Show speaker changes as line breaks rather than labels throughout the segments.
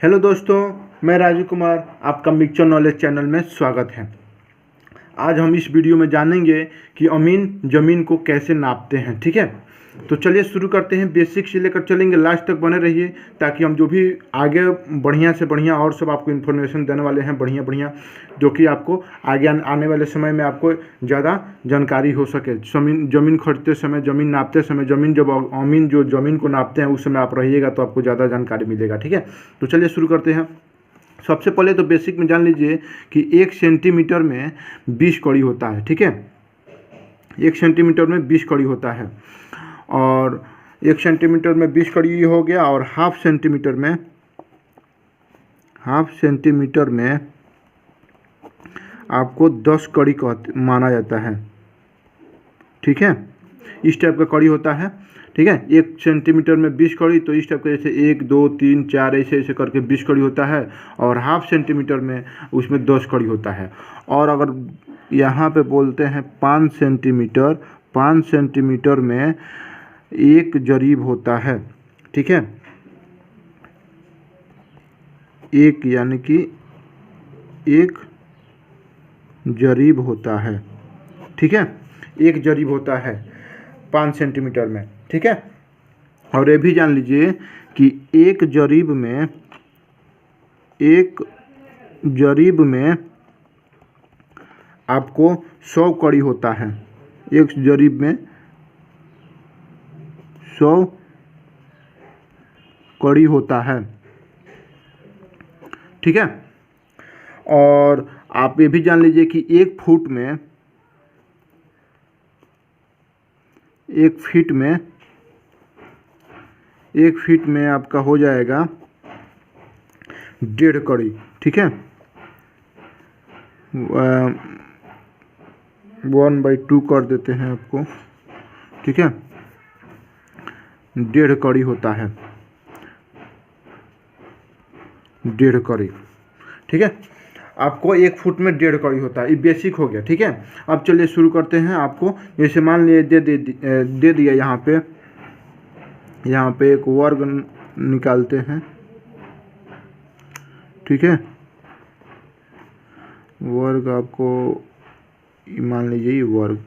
Hello दोस्तों, मैं राजू कुमार, आपका मिक्सचर नॉलेज चैनल में स्वागत है। आज हम इस वीडियो में जानेंगे कि अमीन ज़मीन को कैसे नापते हैं। ठीक है, तो चलिए शुरू करते हैं। बेसिक से लेकर चलेंगे, लास्ट तक बने रहिए ताकि हम जो भी आगे बढ़िया से बढ़िया और सब आपको इन्फॉर्मेशन देने वाले हैं, बढ़िया बढ़िया, जो कि आपको आगे आने वाले समय में आपको ज़्यादा जानकारी हो सके। ज़मीन खरीदते समय, ज़मीन नापते समय, जब अमीन जो ज़मीन को नापते हैं उस समय आप रहिएगा तो आपको ज़्यादा जानकारी मिलेगा। ठीक है, तो चलिए शुरू करते हैं। सबसे पहले तो बेसिक में जान लीजिए कि 1 सेंटीमीटर में 20 कड़ी होता है। ठीक है, 1 सेंटीमीटर में 20 कड़ी होता है, और 1 सेंटीमीटर में 20 कड़ी हो गया। और हाफ सेंटीमीटर में आपको 10 कड़ी माना जाता है। ठीक है, इस टाइप का कड़ी होता है। ठीक है, 1 सेंटीमीटर में 20 कड़ी, तो इस टाइप का जैसे 1 2 3 4 ऐसे ऐसे करके 20 कड़ी होता है। और हाफ सेंटीमीटर में उसमें 10 कड़ी होता है। और अगर यहाँ पे बोलते हैं 5 सेंटीमीटर में 1 जरीब होता है। ठीक है, एक यानी कि 1 जरीब होता है। ठीक है, 1 जरीब होता है 5 सेंटीमीटर में। ठीक है, और ये भी जान लीजिए कि एक जरीब में आपको 100 कड़ी होता है। एक जरीब में 100 कड़ी होता है। ठीक है, और आप ये भी जान लीजिए कि 1 फीट में आपका हो जाएगा 1.5 कड़ी। ठीक है, 1/2 कर देते हैं आपको। ठीक है, 1.5 कड़ी होता है, 1.5 कड़ी। ठीक है, आपको 1 फुट में 1.5 कड़ी होता है। ये बेसिक हो गया। ठीक है, अब चलिए शुरू करते हैं। आपको जैसे मान लीजिए दे दिया, यहाँ पे एक वर्ग निकालते हैं। ठीक है, वर्ग आपको मान लीजिए, ये वर्ग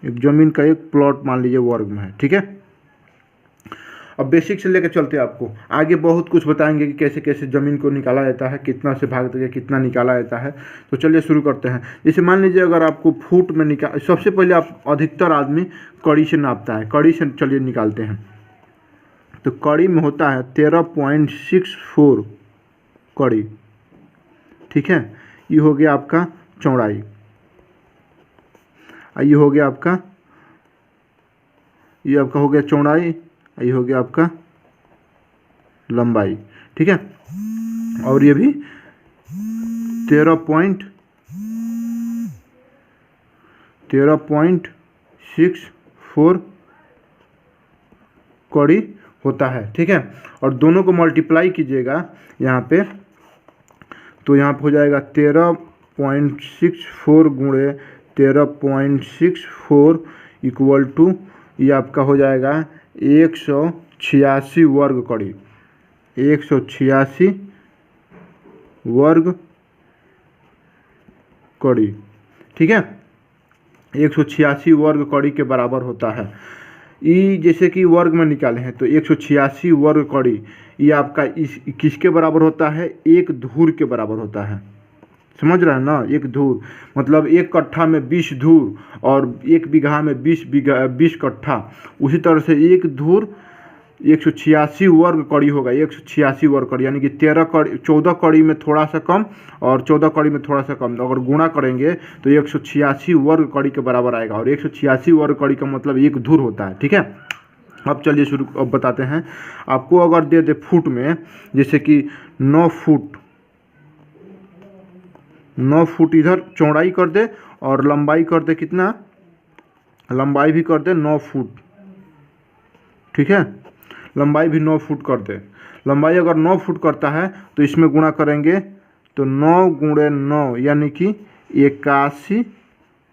एक ज़मीन का एक प्लॉट मान लीजिए वर्ग में है। ठीक है, अब बेसिक से लेकर चलते हैं। आपको आगे बहुत कुछ बताएंगे कि कैसे कैसे ज़मीन को निकाला जाता है, कितना से भाग करके कितना निकाला जाता है। तो चलिए शुरू करते हैं। जैसे मान लीजिए अगर आपको फुट में सबसे पहले आप अधिकतर आदमी कड़ी से नापता है। कड़ी से चलिए निकालते हैं। तो कड़ी में होता है 13.64 कड़ी। ठीक है, ये हो गया आपका चौड़ाई, ये हो गया आपका हो गया चौड़ाई, ये हो गया आपका लंबाई। ठीक है, और ये भी 13.64 कड़ी होता है। ठीक है, और दोनों को मल्टीप्लाई कीजिएगा यहाँ पे, तो यहाँ पे हो जाएगा 13.64 गुणे 13.64 इक्वल टू, ये आपका हो जाएगा 186 वर्ग कड़ी। 186 वर्ग कड़ी। ठीक है, 186 वर्ग कड़ी के बराबर होता है। ये जैसे कि वर्ग में निकाले हैं, तो 186 वर्ग कड़ी ये आपका इस किसके बराबर होता है? 1 धूर के बराबर होता है। समझ रहे हैं ना? 1 धूर मतलब 1 कट्ठा में 20 धूर, और 1 बीघा में 20 कट्ठा। उसी तरह से 1 धूर 186 वर्ग कड़ी होगा। 186 वर्ग कड़ी यानी कि 14 कड़ी में थोड़ा सा कम और 14 कड़ी में थोड़ा सा कम, अगर गुणा करेंगे तो 186 वर्ग कड़ी के बराबर आएगा। और 186 वर्ग कड़ी का मतलब 1 धूर होता है। ठीक है, अब चलिए अब बताते हैं। आपको अगर दे दे फुट में, जैसे कि 9 फुट इधर चौड़ाई कर दे और लंबाई कर दे, कितना लंबाई भी कर दे 9 फुट। ठीक है, लंबाई भी 9 फुट कर दे। लंबाई अगर 9 फुट करता है तो इसमें गुणा करेंगे तो 9 गुणे 9 यानी कि 81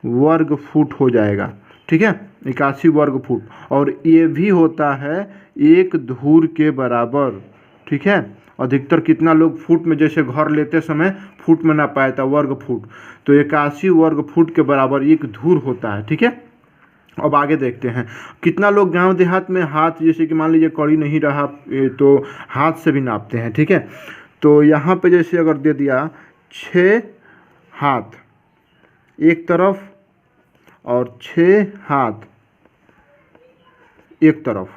वर्ग फुट हो जाएगा। ठीक है, 81 वर्ग फुट। और ये भी होता है 1 धूर के बराबर। ठीक है, अधिकतर कितना लोग फुट में, जैसे घर लेते समय फुट में ना पाया था, वर्ग फुट, तो 81 वर्ग फुट के बराबर एक धूर होता है। ठीक है, अब आगे देखते हैं कितना लोग गांव देहात में हाथ, जैसे कि मान लीजिए कड़ी नहीं रहा तो हाथ से भी नापते हैं। ठीक है, तो यहाँ पे जैसे अगर दे दिया 6 हाथ एक तरफ और 6 हाथ एक तरफ,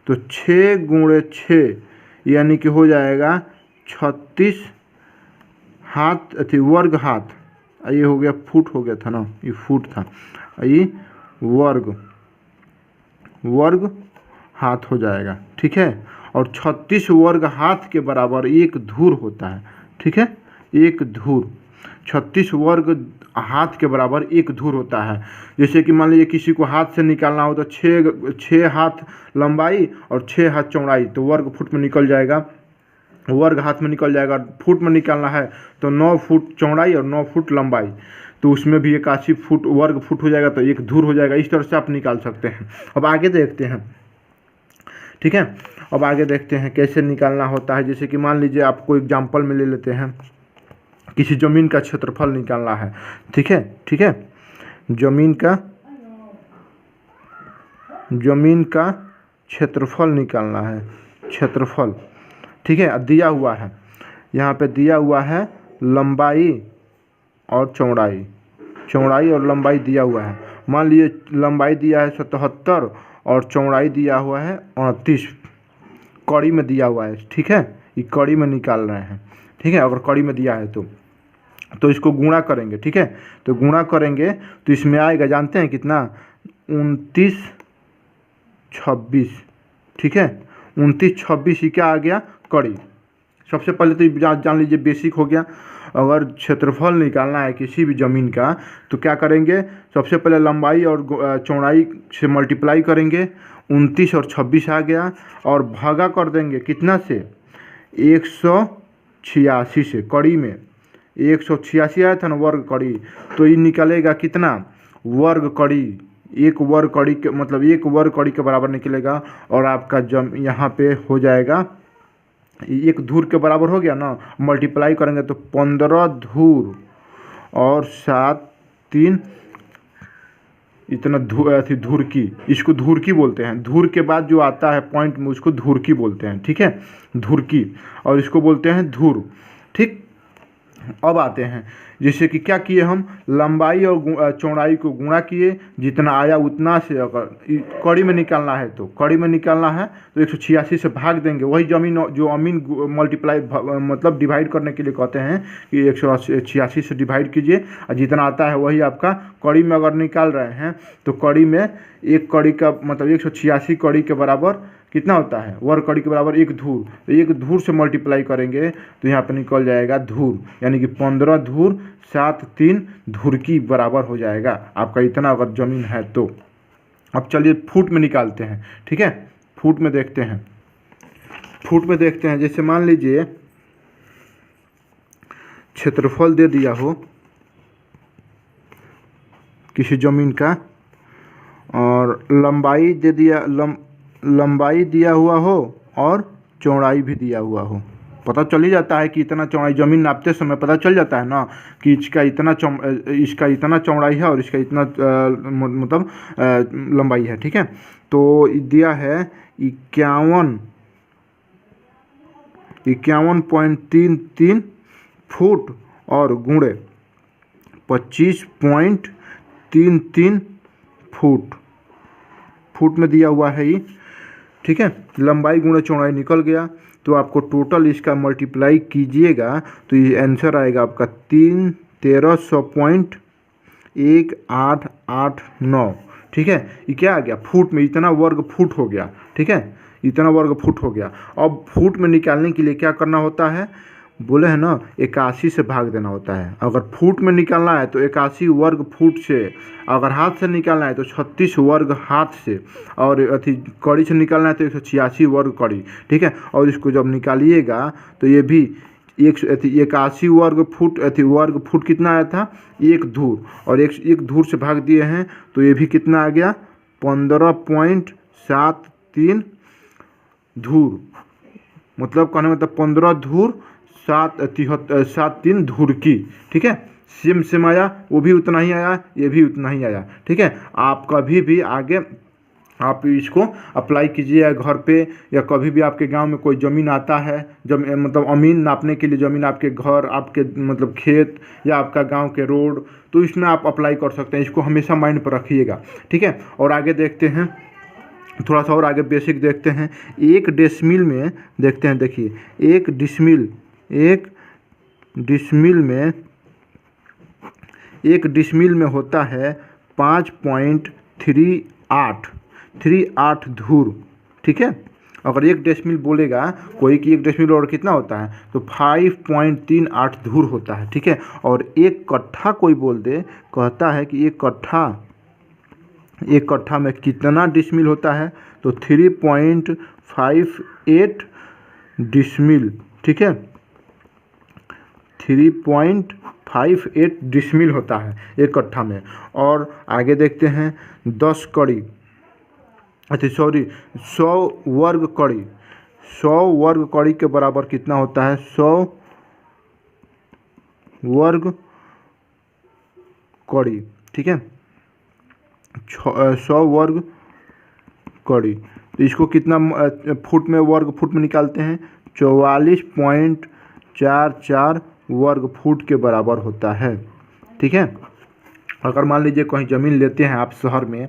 तो 6 गुणे 6 यानी कि हो जाएगा 36 हाथ, अथी वर्ग हाथ। ये हो गया फुट, हो गया था ना, ये फुट था, ये वर्ग हाथ हो जाएगा। ठीक है, और 36 वर्ग हाथ के बराबर एक धूर होता है। ठीक है, एक धूर 36 वर्ग हाथ के बराबर एक धूर होता है। जैसे कि मान लीजिए किसी को हाथ से निकालना हो तो 6 हाथ लंबाई और 6 हाथ चौड़ाई, तो वर्ग फुट में निकल जाएगा, वर्ग हाथ में निकल जाएगा। फुट में निकालना है तो 9 फुट चौड़ाई और 9 फुट लंबाई, तो उसमें भी 81 फुट वर्ग फुट हो जाएगा, तो एक धूर हो जाएगा। इस तरह से आप निकाल सकते हैं। अब आगे देखते हैं। ठीक है, अब आगे देखते हैं कैसे निकालना होता है। जैसे कि मान लीजिए आपको एग्जाम्पल में ले लेते हैं, किसी ज़मीन का क्षेत्रफल निकालना है। ठीक है, ठीक है, ज़मीन का क्षेत्रफल निकालना है, क्षेत्रफल। ठीक है, दिया हुआ है, यहाँ पे दिया हुआ है लंबाई और चौड़ाई, चौड़ाई और लंबाई दिया हुआ है। मान लीजिए लंबाई दिया है 77 और चौड़ाई दिया हुआ है 29, कड़ी में दिया हुआ है। ठीक है, ये कड़ी में निकाल रहे हैं। ठीक है, अगर कड़ी में दिया है तो इसको गुणा करेंगे। ठीक है, तो गुणा करेंगे तो इसमें आएगा, जानते हैं कितना, 29 26। ठीक है, 29 26 ही क्या आ गया, कड़ी। सबसे पहले तो जान लीजिए बेसिक हो गया। अगर क्षेत्रफल निकालना है किसी भी ज़मीन का तो क्या करेंगे, सबसे पहले लंबाई और चौड़ाई से मल्टीप्लाई करेंगे, 29 और 26 आ गया, और भागा कर देंगे कितना से, 186 से। कड़ी में 186 आया था ना वर्ग कड़ी, तो ये निकलेगा कितना, वर्ग कड़ी। एक वर्ग कड़ी के मतलब एक वर्ग कड़ी के बराबर निकलेगा, और आपका यहाँ पे हो जाएगा, एक धूर के बराबर हो गया ना, मल्टीप्लाई करेंगे तो 15 धूर और 7 3 इतना धूर की, इसको धूर की बोलते हैं। धूर के बाद जो आता है पॉइंट में उसको धूर की बोलते हैं। ठीक है, धूर की, और इसको बोलते हैं धूर। ठीक, अब आते हैं, जैसे कि क्या किए हम, लंबाई और चौड़ाई को गुणा किए, जितना आया उतना से, अगर कड़ी में निकालना है तो कड़ी में निकालना है तो 186 से भाग देंगे। वही ज़मीन जो अमीन मल्टीप्लाई मतलब डिवाइड करने के लिए कहते हैं कि 186 से डिवाइड कीजिए, और जितना आता है वही आपका कड़ी में अगर निकाल रहे हैं तो कड़ी में एक कड़ी का मतलब 186 कड़ी के बराबर कितना होता है, वर्ग कड़ी के बराबर एक धूर, तो एक धूर से मल्टीप्लाई करेंगे तो यहाँ पे निकल जाएगा धूर, यानी कि 15 धूर 7 3 धूर की बराबर हो जाएगा आपका, इतना अगर ज़मीन है तो। अब चलिए फुट में निकालते हैं। ठीक है, फुट में देखते हैं, फुट में देखते हैं। जैसे मान लीजिए क्षेत्रफल दे दिया हो किसी ज़मीन का, और लंबाई दे दिया, लंबाई दिया हुआ हो और चौड़ाई भी दिया हुआ हो, पता चल ही जाता है कि इतना चौड़ाई, ज़मीन नापते समय पता चल जाता है ना कि इसका इतना चौड़ाई है और इसका इतना मतलब लंबाई है। ठीक है, तो दिया है 51.33 फुट और गुणे 25.33 फुट में दिया हुआ है ये। ठीक है, लंबाई गुणे चौड़ाई निकल गया, तो आपको टोटल इसका मल्टीप्लाई कीजिएगा तो ये आंसर आएगा आपका 1300.1889। ठीक है, ये क्या आ गया, फुट में, इतना वर्ग फुट हो गया। ठीक है, इतना वर्ग फुट हो गया। अब फुट में निकालने के लिए क्या करना होता है, बोले हैं ना 81 से भाग देना होता है। अगर फुट में निकालना है तो 81 वर्ग फुट से, अगर हाथ से निकालना है तो 36 वर्ग हाथ से, और कड़ी से निकालना है तो 186 वर्ग कड़ी। ठीक है, और इसको जब निकालिएगा तो ये भी 81 वर्ग फुट कितना आया था, एक धूर, और एक धूर से भाग दिए हैं तो ये भी कितना आ गया, 15.73 धूर। मतलब कहने मतलब 15 धूर 7 3 धूर की, ठीक है। सेम आया, वो भी उतना ही आया, ये भी उतना ही आया, ठीक है। आप कभी भी आगे आप इसको अप्लाई कीजिए घर पे, या कभी भी आपके गांव में कोई ज़मीन आता है, जब मतलब अमीन नापने के लिए ज़मीन आपके घर, आपके मतलब खेत या आपका गांव के रोड, तो इसमें आप अप्लाई कर सकते हैं। इसको हमेशा माइंड पर रखिएगा, ठीक है। और आगे देखते हैं, थोड़ा सा और आगे बेसिक देखते हैं। 1 डेसिमिल में देखते हैं, देखिए 1 डिसमिल, 1 डिसमिल में होता है 5.38 धूर, ठीक है। अगर 1 डेसिमिल बोलेगा कोई कि 1 डेसिमिल और कितना होता है, तो 5.38 धूर होता है, ठीक है। और 1 कट्ठा कोई बोल दे, कहता है कि 1 कट्ठा में कितना डिसमिल होता है, तो 3.58 डिसमिल, ठीक है। 3.58 डिसमिल होता है 1 कट्ठा में। और आगे देखते हैं 10 कड़ी, अच्छा सॉरी 100 वर्ग कड़ी, 100 वर्ग कड़ी के बराबर कितना होता है, 100 वर्ग कड़ी, ठीक है। 100 वर्ग कड़ी, तो इसको कितना फुट में, वर्ग फुट में निकालते हैं, 44.44 वर्ग फुट के बराबर होता है, ठीक है। अगर मान लीजिए कहीं ज़मीन लेते हैं आप शहर में,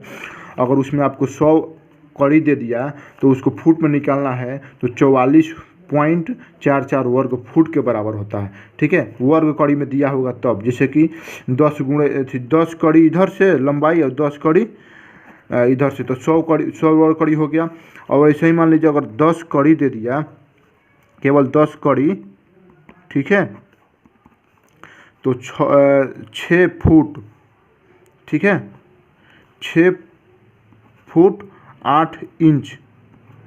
अगर उसमें आपको 100 कड़ी दे दिया, तो उसको फुट में निकालना है, तो 44.44 वर्ग फुट के बराबर होता है, ठीक है। वर्ग कड़ी में दिया होगा तब, जैसे कि 10 कड़ी इधर से लंबाई और 10 कड़ी इधर से, तो 100 वर्ग कड़ी हो गया। और ऐसे ही मान लीजिए अगर 10 कड़ी दे दिया, केवल 10 कड़ी, ठीक है, तो 6 फुट, ठीक है, 6 फुट 8 इंच,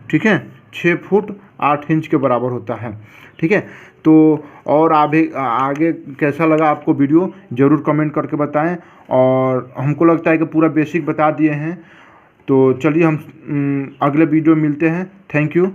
ठीक है, 6 फुट 8 इंच के बराबर होता है, ठीक है। तो और आगे कैसा लगा आपको वीडियो, ज़रूर कमेंट करके बताएं। और हमको लगता है कि पूरा बेसिक बता दिए हैं। तो चलिए हम अगले वीडियो में मिलते हैं। Thank you.